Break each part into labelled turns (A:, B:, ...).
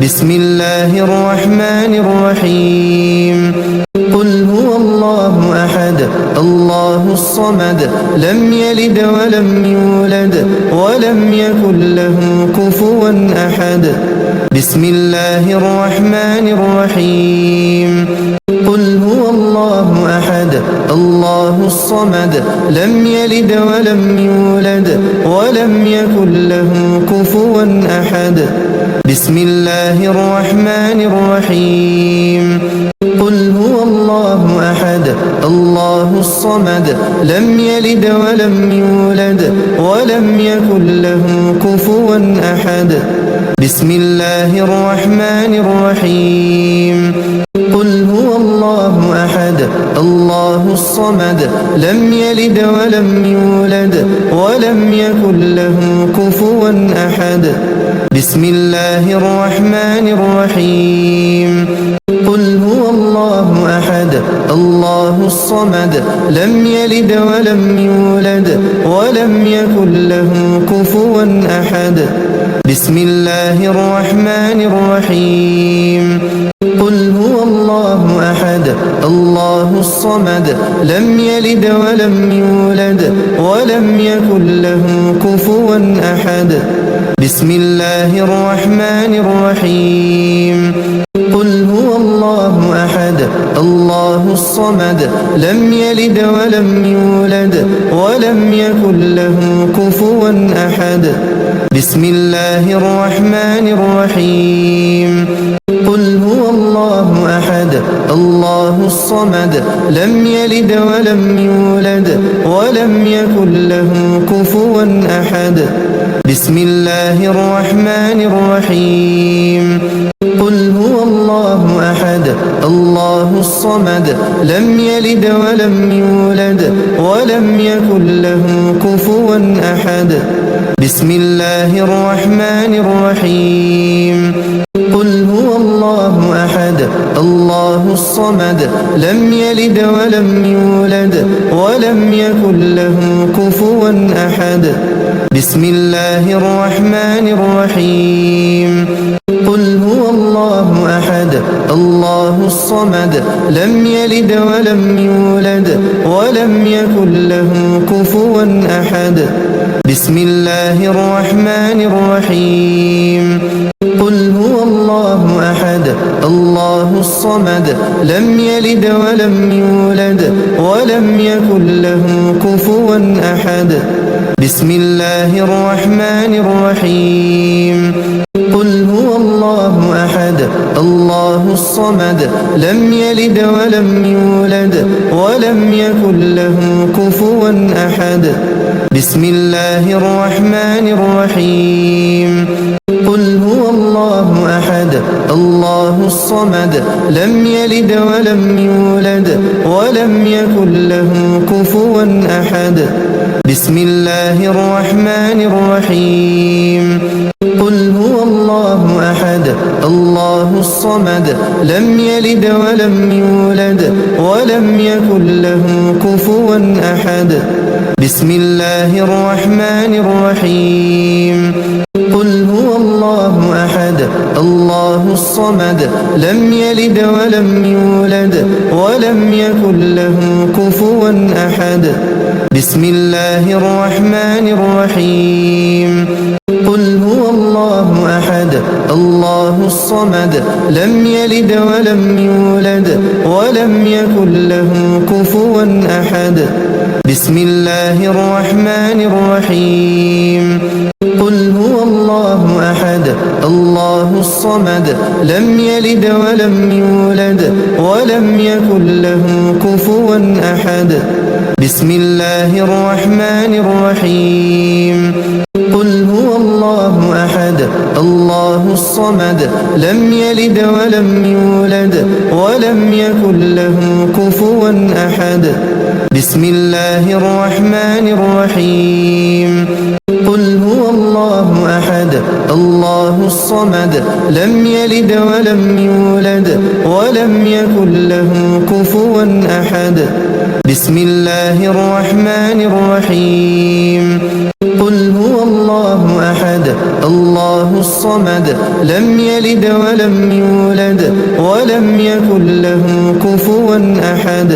A: بسم الله الرحمن الرحيم قل هو الله أحد الله الصمد لم يلد ولم يولد ولم يكن له كفوا أحد بسم الله الرحمن الرحيم قل هو الله أحد الله الصمد لم يلد ولم يولد ولم يكن له كفوا أحد بسم الله الرحمن الرحيم قل هو الله أحد الله الصمد لم يلد ولم يولد ولم يكن له كفوا أحد بسم الله الرحمن الرحيم قل هو الله أحد الله الصمد لم يلد ولم يولد ولم يكن له كفوا أحد بسم الله الرحمن الرحيم قل هو الله أحد الله الصمد لم يلد ولم يولد ولم يكن له كفوا أحد بسم الله الرحمن الرحيم قل هو الله أحد الله الصمد لم يلد ولم يولد ولم يكن له كفوا أحد بسم الله الرحمن الرحيم قل هو الله أحد الله الصمد لم يلد ولم يولد ولم يكن له كفوا أحد بسم الله الرحمن الرحيم قل هو الله أحد الله الصمد لم يلد ولم يولد ولم يكن له كفوا أحد بسم الله الرحمن الرحيم قل هو الله أحد الله الصمد لم يلد ولم يولد ولم يكن له كفوا أحد بسم الله الرحمن الرحيم قل هو الله أحد الله الصمد لم يلد ولم يولد ولم يكن له كفوا أحد بسم الله الرحمن الرحيم قل هو الله أحد الله الصمد لم يلد ولم يولد ولم يكن له كفوا أحد بسم الله الرحمن الرحيم قل هو الله أحد الله الصمد لم يلد ولم يولد ولم يكن له كفوا أحد بسم الله الرحمن الرحيم قل هو الله أحد الله الصمد لم يلد ولم يولد ولم يكن له كفوا أحد بسم الله الرحمن الرحيم قل هو الله أحد الله الصمد لم يلد ولم يولد ولم يكن له كفوا أحد بسم الله الرحمن الرحيم قل هو الله أحد الله الصمد لم يلد ولم يولد ولم يكن له كفوا أحد بسم الله الرحمن الرحيم قل هو الله أحد الله الصمد لم يلد ولم يولد ولم يكن له كفوا أحد بسم الله الرحمن الرحيم قل هو الله أحد الله الصمد لم يلد ولم يولد ولم يكن له كفوا أحد بسم الله الرحمن الرحيم قل هو الله أحد الله الصمد لم يلد ولم يولد ولم يكن له كفوا أحد بسم الله الرحمن الرحيم قل هو الله أحد الله الصمد لم يلد ولم يولد ولم يكن له كفوا أحد بسم الله الرحمن الرحيم قل هو الله أحد الله الصمد لم يلد ولم يولد ولم يكن له كفوا أحد بسم الله الرحمن الرحيم قل هو الله أحد الله الصمد لم يلد ولم يولد ولم يكن له كفوا أحد.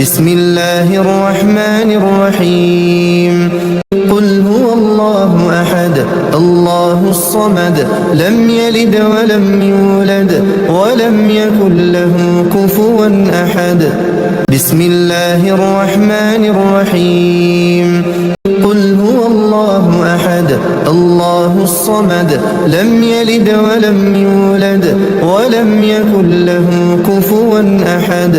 A: بسم الله الرحمن الرحيم. قل هو الله أحد الله الصمد لم يلد ولم يولد ولم يكن له كفوا أحد. بسم الله الرحمن الرحيم. قل هو الله أحد الله الصمد لم يلد ولم يولد ولم يكن له كفوا أحد.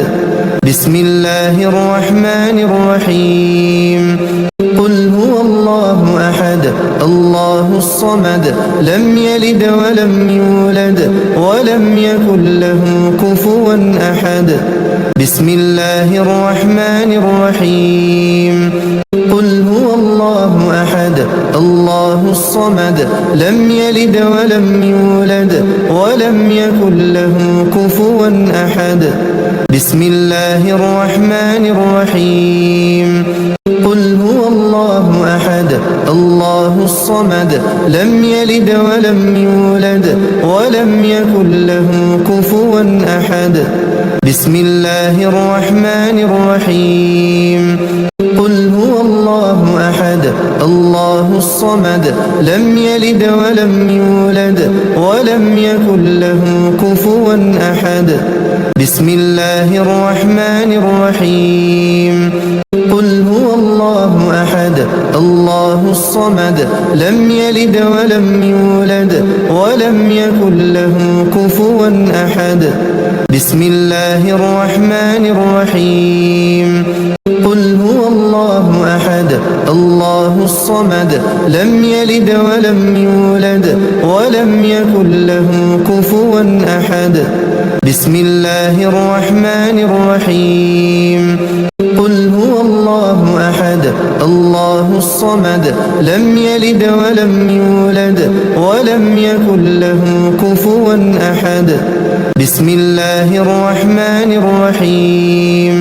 A: بسم الله الرحمن الرحيم. قل هو الله أحد الله الصمد لم يلد ولم يولد ولم يكن له كفوا أحد. بسم الله الرحمن الرحيم. قل هو الله أحد الله الصمد لم يلد ولم يولد ولم يكن له كفوا أحد. بسم الله الرحمن الرحيم. قل هو الله أحد الله الصمد لم يلد ولم يولد ولم يكن له كفوا أحد. بسم الله الرحمن الرحيم. قل هو الله أحد الله الصمد لم يلد ولم يولد ولم يكن له كفوا أحد. بسم الله الرحمن الرحيم. قل هو الله أحد الله الصمد لم يلد ولم يولد ولم يكن له كفوا أحد. بسم الله الرحمن الرحيم. قل هو الله أحد الله الصمد لم يلد ولم يولد ولم يكن له كفوا أحد. بسم الله الرحمن الرحيم. قل هو الله أحد الله الصمد لم يلد ولم يولد ولم يكن له كفوا أحد. بسم الله الرحمن الرحيم.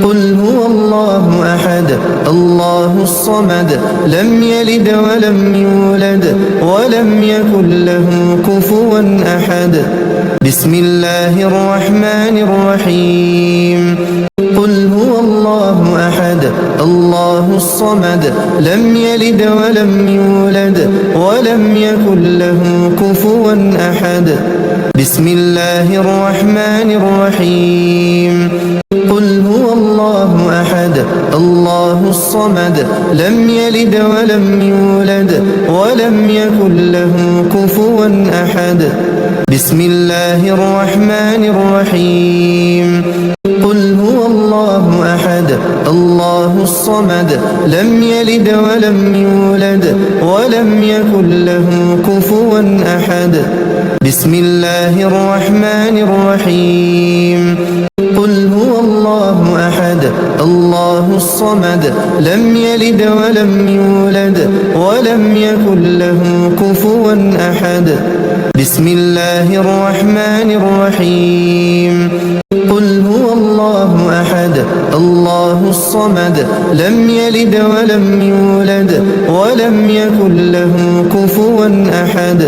A: قل هو الله أحد الله الصمد لم يلد ولم يولد ولم يكن له كفوا أحد. بسم الله الرحمن الرحيم. قل هو الله أحد الله الصمد لم يلد ولم يولد ولم يكن له كفوا أحد. بسم الله الرحمن الرحيم. قل هو الله أحد الله الصمد لم يلد ولم يولد ولم يكن له كفوا أحد. بسم الله الرحمن الرحيم. قل هو الله أحد الله الصمد لم يلد ولم يولد ولم يكن له كفوا أحد. بسم الله الرحمن الرحيم. قل هو الله أحد الله الصمد لم يلد ولم يولد ولم يكن له كفوا أحد. بسم الله الرحمن الرحيم. قل هو الله أحد الله الصمد لم يلد ولم يولد ولم يكن له كفوا أحد.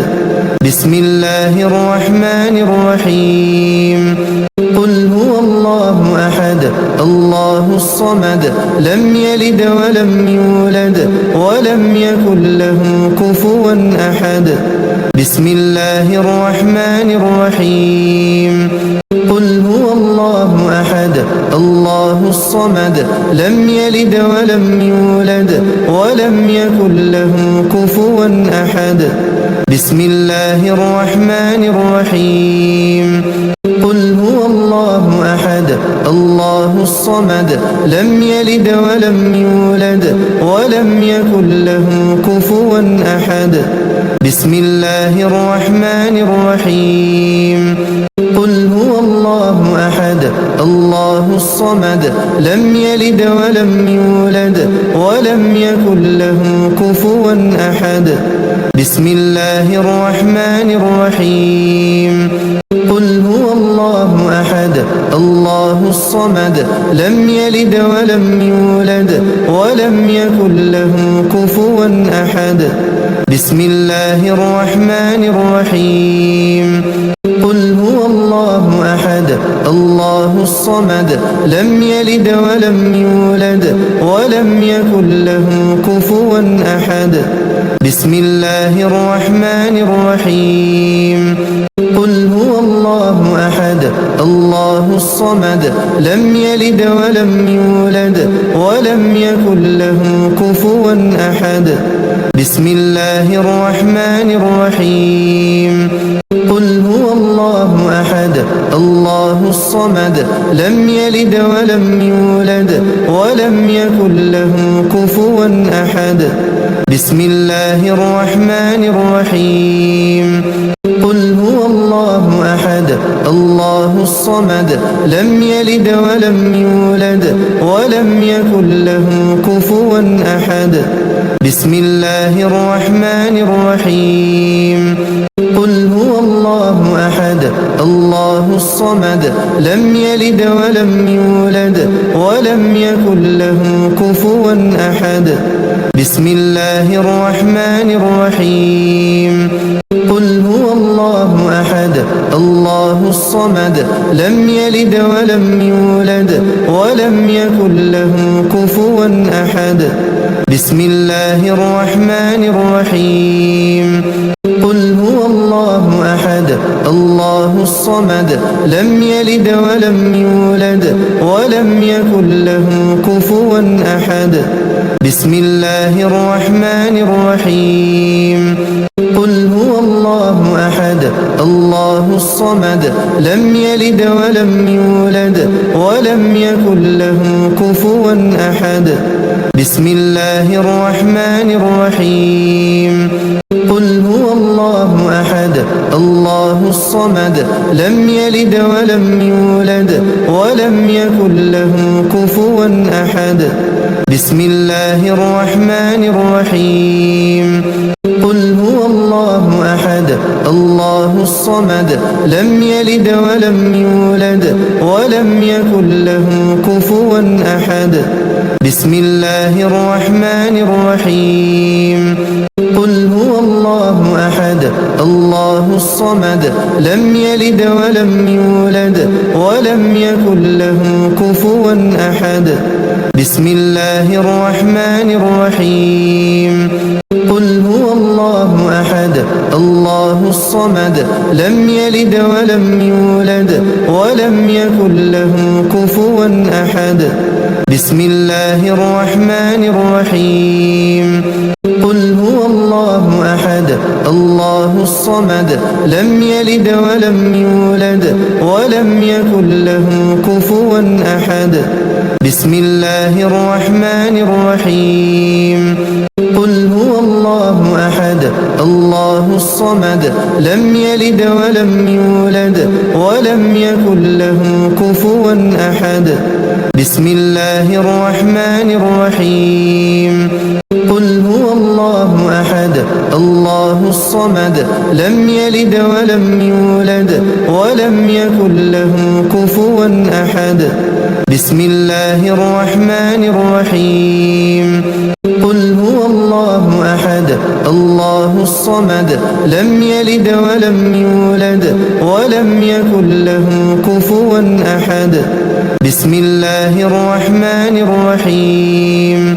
A: بسم الله الرحمن الرحيم. قل هو الله أحد الله الصمد لم يلد ولم يولد ولم يكن له كفوا أحد. بسم الله الرحمن الرحيم. قل هو الله أحد الله الصمد لم يلد ولم يولد ولم يكن له كفوا أحد. بسم الله الرحمن الرحيم. قل هو الله أحد الله الصمد لم يلد ولم يولد ولم يكن له كفوا أحد. بسم الله الرحمن الرحيم. قل هو الله أحد الله الصمد لم يلد ولم يولد ولم يكن له كفوا أحد. بسم الله الرحمن الرحيم. قل هو الله أحد الله الصمد لم يلد ولم يولد ولم يكن له كفوا أحد. بسم الله الرحمن الرحيم قل هو الله أحد الله الصمد لم يلد ولم يولد ولم يكن له كفوا أحد بسم الله الرحمن الرحيم قل هو الله أحد الله الصمد لم يلد ولم يولد ولم يكن له كفوا أحد بسم الله الرحمن الرحيم قل هو الله أحد الله الصمد لم يلد ولم يولد ولم يكن له كفوا أحد بسم الله الرحمن الرحيم قل هو الله أحد الله الصمد لم يلد ولم يولد ولم يكن له كفوا أحد بسم الله الرحمن الرحيم قل هو الله أحد الله الصمد لم يلد ولم يولد ولم يكن له كفوا أحد بسم الله الرحمن الرحيم قل هو الله أحد الله الصمد لم يلد ولم يولد ولم يكن له كفوا أحد بسم الله الرحمن الرحيم قل هو الله أحد الله الصمد لم يلد ولم يولد ولم يكن له كفوا أحد بسم الله الرحمن الرحيم قل هو الله أحد الله الصمد لم يلد ولم يولد ولم يكن له كفوا أحد بسم الله الرحمن الرحيم قل هو الله أحد الله الصمد لم يلد ولم يولد ولم يكن له كفوا أحد بسم الله الرحمن الرحيم قل هو الله أحد الله الصمد لم يلد ولم يولد ولم يكن له كفوا أحد بسم الله الرحمن الرحيم قل هو الله أحد الله الصمد لم يلد ولم يولد ولم يكن له كفوا أحد بسم الله الرحمن الرحيم قل هو الله أحد الله الصمد لم يلد ولم يولد ولم يكن له كفوا أحد بسم الله الرحمن الرحيم قل هو الله أحد الله الصمد لم يلد ولم يولد ولم يكن له كفوا أحد بسم الله الرحمن الرحيم قل هو الله أحد الله الصمد لم يلد ولم يولد ولم يكن له كفوا أحد بسم الله الرحمن الرحيم قل هو الله أحد الله الصمد لم يلد ولم يولد ولم يكن له كفوا أحد بسم الله الرحمن الرحيم قل هو الله أحد الله الصمد لم يلد ولم يولد ولم يكن له كفوا أحد بسم الله الرحمن الرحيم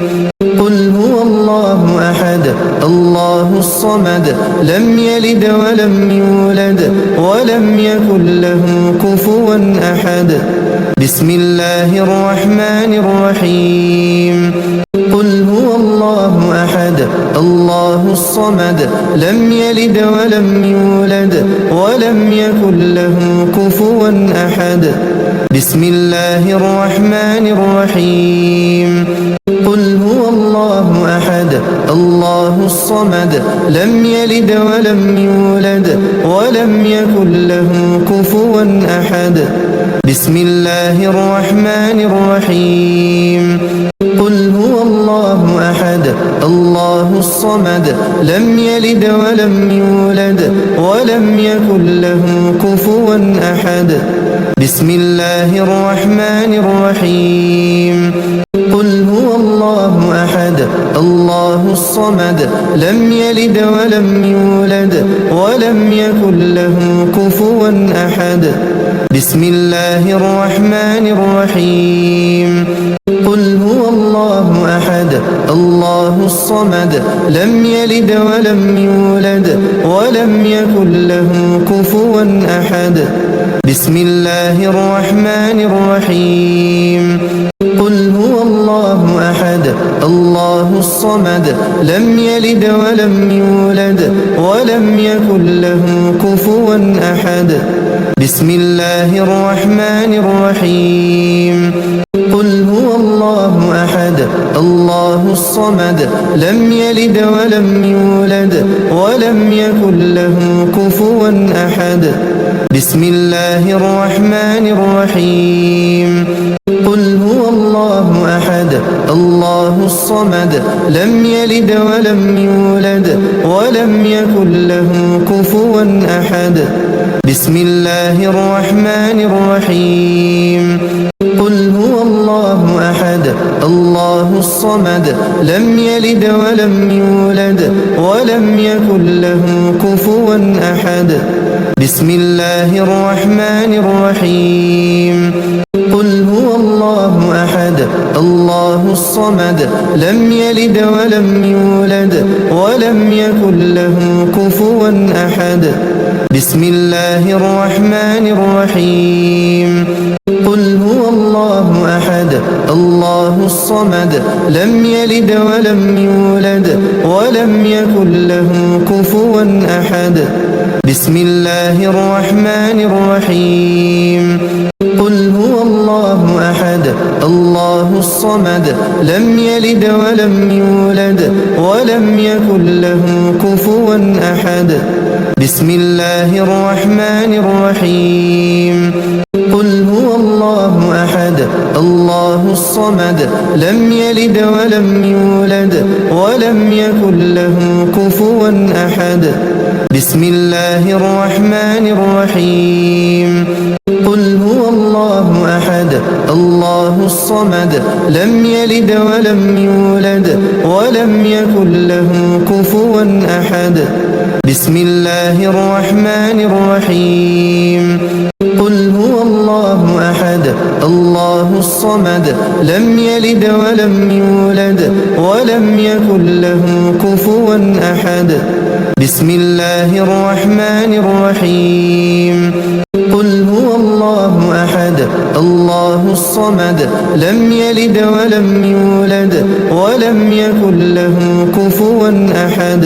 A: قل هو الله أحد الله الصمد لم يلد ولم يولد ولم يكن له كفوا أحد بسم الله الرحمن الرحيم قل هو الله أحد الله الصمد لم يلد ولم يولد ولم يكن له كفوا أحد بسم الله الرحمن الرحيم قل هو الله أحد الله الصمد لم يلد ولم يولد ولم يكن له كفوا أحد بسم الله الرحمن الرحيم قل هو الله أحد الله الصمد لم يلد ولم يولد ولم يكن له كفوا أحد بسم الله الرحمن الرحيم قل هو الله أحد الله الصمد لم يلد ولم يولد ولم يكن له كفوا أحد بسم الله الرحمن الرحيم قل هو الله أحد الله الصمد لم يلد ولم يولد ولم يكن له كفوا أحد بسم الله الرحمن الرحيم قل هو الله أحد الله الصمد لم يلد ولم يولد ولم يكن له كفوا أحد بسم الله الرحمن الرحيم قل هو الله أحد الله الصمد لم يلد ولم يولد ولم يكن له كفوا أحد بسم الله الرحمن الرحيم قل هو الله أحد الله الصمد لم يلد ولم يولد ولم يكن له كفوا أحد بسم الله الرحمن الرحيم قل هو الله أحد الله الصمد لم يلد ولم يولد ولم يكن له كفوا أحد بسم الله الرحمن الرحيم قل هو الله أحد الله الصمد لم يلد ولم يولد ولم يكن له كفوا أحد بسم الله الرحمن الرحيم قل هو الله أحد الله الصمد لم يلد ولم يولد ولم يكن له كفوا أحد بسم الله الرحمن الرحيم قل هو الله أحد الله الصمد لم يلد ولم يولد ولم يكن له كفوا أحد بسم الله الرحمن الرحيم قل هو الله أحد الله الصمد لم يلد ولم يولد ولم يكن له كفوا أحد بسم الله الرحمن الرحيم قل هو الله أحد الله الصمد لم يلد ولم يولد ولم يكن له كفوا أحد بسم الله الرحمن الرحيم قل هو الله أحد الله الصمد لم يلد ولم يولد ولم يكن له كفوا أحد بسم الله الرحمن الرحيم قل هو الله أحد الله الصمد لم يلد ولم يولد ولم يكن له كفوا أحد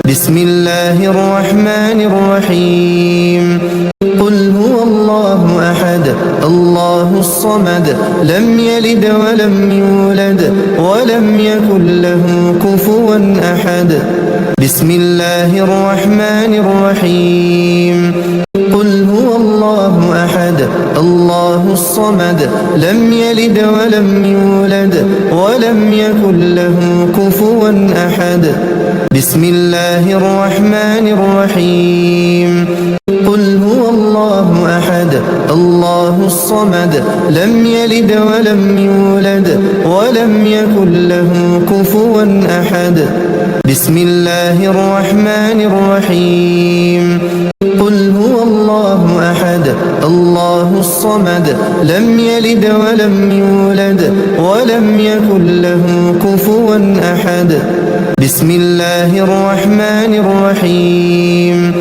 A: بسم الله الرحمن الرحيم قل هو الله أحد الله الصمد لم يلد ولم يولد ولم يكن له كفوا أحد بسم الله الرحمن الرحيم قل هو الله أحد الله الصمد لم يلد ولم يولد ولم يكن له كفوا أحد بسم الله الرحمن الرحيم قل هو الله أحد الله الصمد لم يلد ولم يولد ولم يكن له كفوا أحد بسم الله الرحمن الرحيم قل هو الله أحد الله الصمد لم يلد ولم يولد ولم يكن له كفوا أحد بسم الله الرحمن الرحيم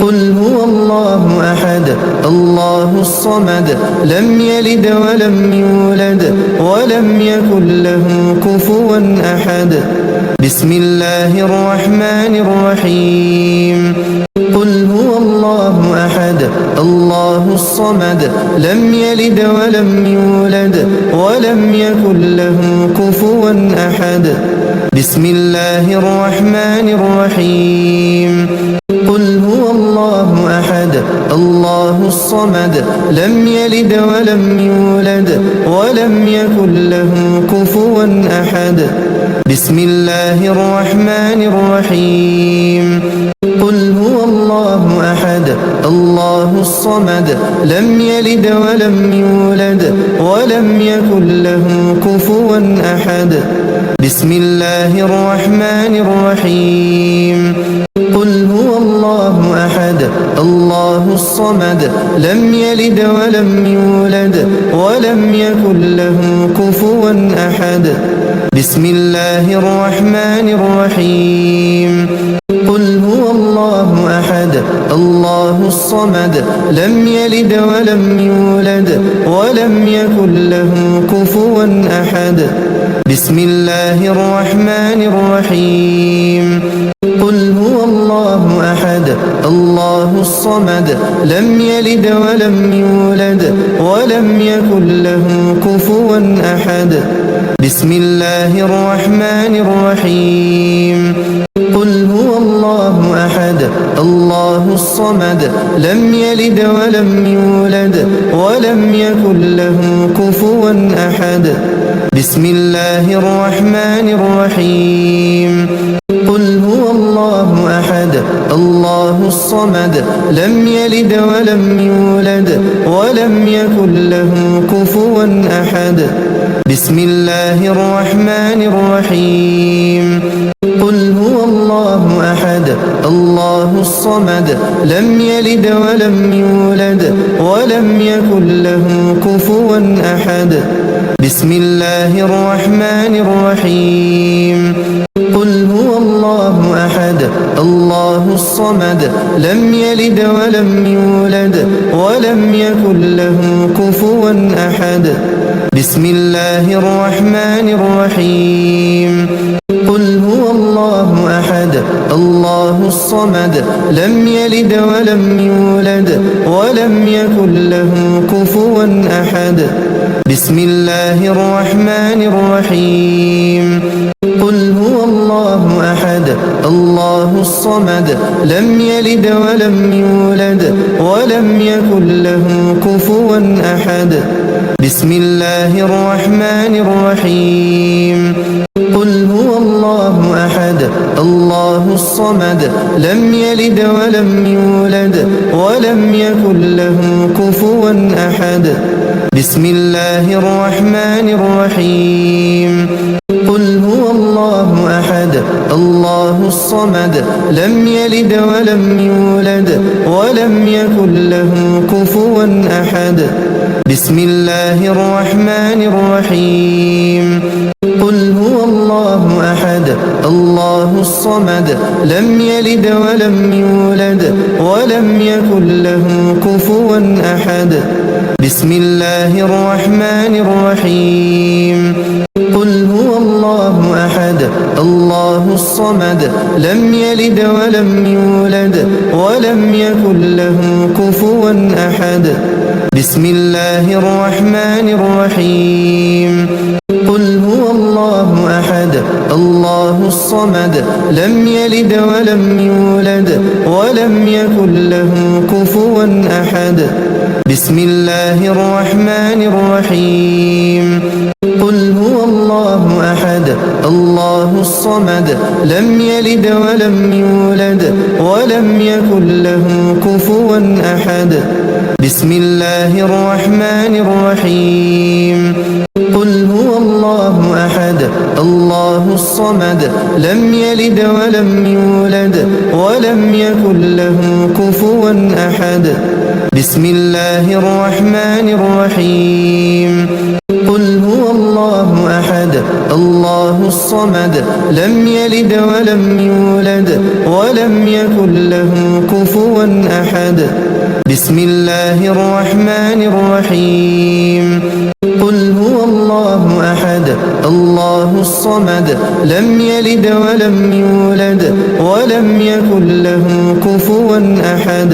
A: قل هو الله أحد الله الصمد لم يلد ولم يولد ولم يكن له كفوا أحد بسم الله الرحمن الرحيم قل هو الله أحد الله الصمد لم يلد ولم يولد ولم يكن له كفوا أحد بسم الله الرحمن الرحيم قل هو الله أحد الله الصمد لم يلد ولم يولد ولم يكن له كفوا أحد بسم الله الرحمن الرحيم قل هو الله أحد الله الصمد لم يلد ولم يولد ولم يكن له كفوا أحد بسم الله الرحمن الرحيم قل هو الله أحد الله الصمد لم يلد ولم يولد ولم يكن له كفوا أحد بسم الله الرحمن الرحيم قل هو الله أحد الله الصمد لم يلد ولم يولد ولم يكن له كفوا أحد بسم الله الرحمن الرحيم قل هو الله أحد الله الصمد لم يلد ولم يولد ولم يكن له كفوا أحد بسم الله الرحمن الرحيم قل هو الله أحد الله الصمد لم يلد ولم يولد ولم يكن له كفوا أحد بسم الله الرحمن الرحيم قل هو الله أحد الله الصمد لم يلد ولم يولد ولم يكن له كفوا أحد بسم الله الرحمن الرحيم قل هو الله أحد الله الصمد لم يلد ولم يولد ولم يكن له كفوا أحد بسم الله الرحمن الرحيم قل هو الله أحد الله الصمد لم يلد ولم يولد ولم يكن له كفوا أحد بسم الله الرحمن الرحيم قل هو الله أحد الله الصمد لم يلد ولم يولد ولم يكن له كفوا أحد بسم الله الرحمن الرحيم قل هو الله أحد الله الصمد لم يلد ولم يولد ولم يكن له كفوا أحد بسم الله الرحمن الرحيم قل هو الله أحد الله الصمد لم يلد ولم يولد ولم يكن له كفوا أحد بسم الله الرحمن الرحيم قل هو الله أحد الله الصمد لم يلد ولم يولد ولم يكن له كفوا أحد بسم الله الرحمن الرحيم قل هو الله أحد الله الصمد لم يلد ولم يولد ولم يكن له كفوا أحد بسم الله الرحمن الرحيم قل هو الله أحد الله الصمد لم يلد ولم يولد ولم يكن له كفوا أحد بسم الله الرحمن الرحيم قل هو الله أحد الله الصمد لم يلد ولم يولد ولم يكن له كفوا أحد بسم الله الرحمن الرحيم قل هو الله أحد الله الصمد لم يلد ولم يولد ولم يكن له كفوا أحد بسم الله الرحمن الرحيم قل هو الله أحد الله الصمد لم يلد ولم يولد ولم يكن له كفوا أحد بسم الله الرحمن الرحيم قل هو الله أحد الله الصمد لم يلد ولم يولد ولم يكن له كفوا أحد بسم الله الرحمن الرحيم قل هو الله أحد الله الصمد لم يلد ولم يولد ولم يكن له كفوا أحد